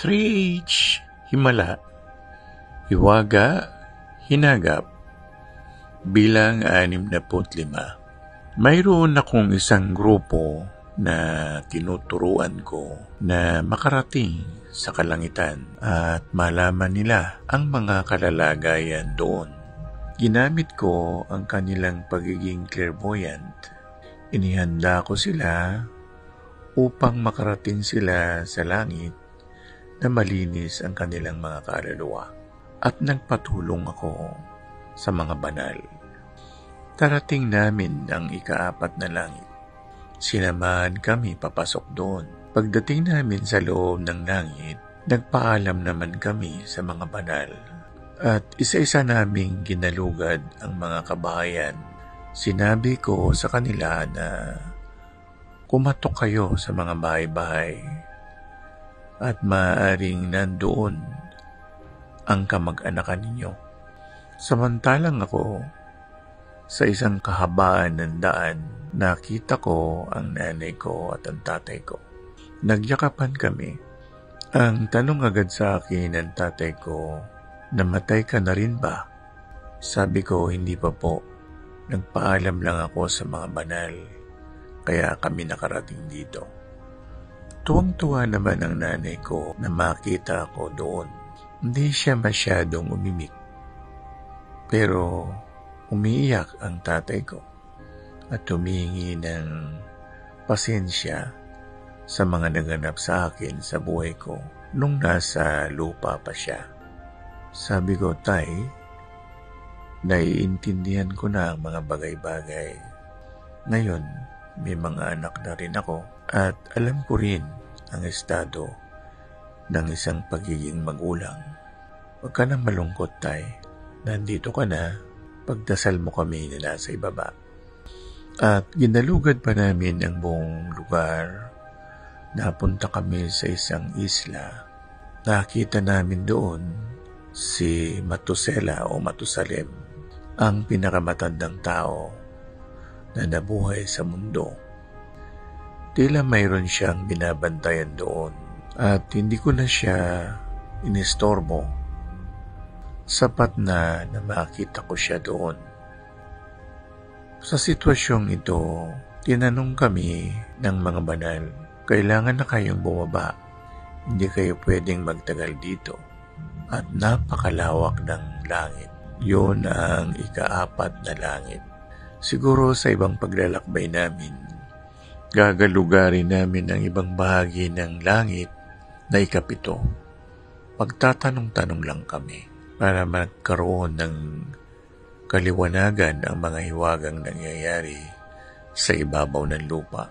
3H, himala, hiwaga, hinagap, bilang 65. Mayroon akong isang grupo na tinuturuan ko na makarating sa kalangitan at malaman nila ang mga kalalagayan doon. Ginamit ko ang kanilang pagiging clairvoyant. Inihanda ko sila upang makarating sila sa langit na malinis ang kanilang mga kaluluwa. At nagpatulong ako sa mga banal. Tarating namin ang ika-4 na langit. Sinamahan kami papasok doon. Pagdating namin sa loob ng langit, nagpaalam naman kami sa mga banal. At isa-isa naming ginalugad ang mga kabahayan. Sinabi ko sa kanila na kumatok kayo sa mga bahay-bahay at maaaring nandoon ang kamag-anakan ninyo. Samantalang ako, sa isang kahabaan ng daan, nakita ko ang nanay ko at ang tatay ko. Nagyakapan kami. Ang tanong agad sa akin ng tatay ko, namatay ka na rin ba? Sabi ko, hindi pa po. Nagpaalam lang ako sa mga banal, kaya kami nakarating dito. Tuwang-tuwa naman ang nanay ko na makita ako doon. Hindi siya masyadong umimik. Pero umiiyak ang tatay ko at humihingi ng pasensya sa mga naganap sa akin sa buhay ko nung nasa lupa pa siya. Sabi ko, Tay, naiintindihan ko na ang mga bagay-bagay. Ngayon, may mga anak na rin ako at alam ko rin ang estado ng isang pagiging magulang. Huwag ka nang malungkot, Tay. Nandito ka na, pagdasal mo kami na nasa ibaba. At ginalugad pa namin ang buong lugar. Napunta kami sa isang isla. Nakita namin doon si Matusela o Matusalem, ang pinakamatandang tao na nabuhay sa mundo. Tila mayroon siyang binabantayan doon at hindi ko na siya inistorbo. Sapat na makita ko siya doon. Sa sitwasyong ito, tinanong kami ng mga banal, kailangan na kayong bumaba. Hindi kayo pwedeng magtagal dito. At napakalawak ng langit. Yun ang ika-4 na langit. Siguro sa ibang paglalakbay namin, gagalugarin namin ang ibang bahagi ng langit na ika-7. Pagtatanong-tanong lang kami para magkaroon ng kaliwanagan ang mga hiwagang nangyayari sa ibabaw ng lupa.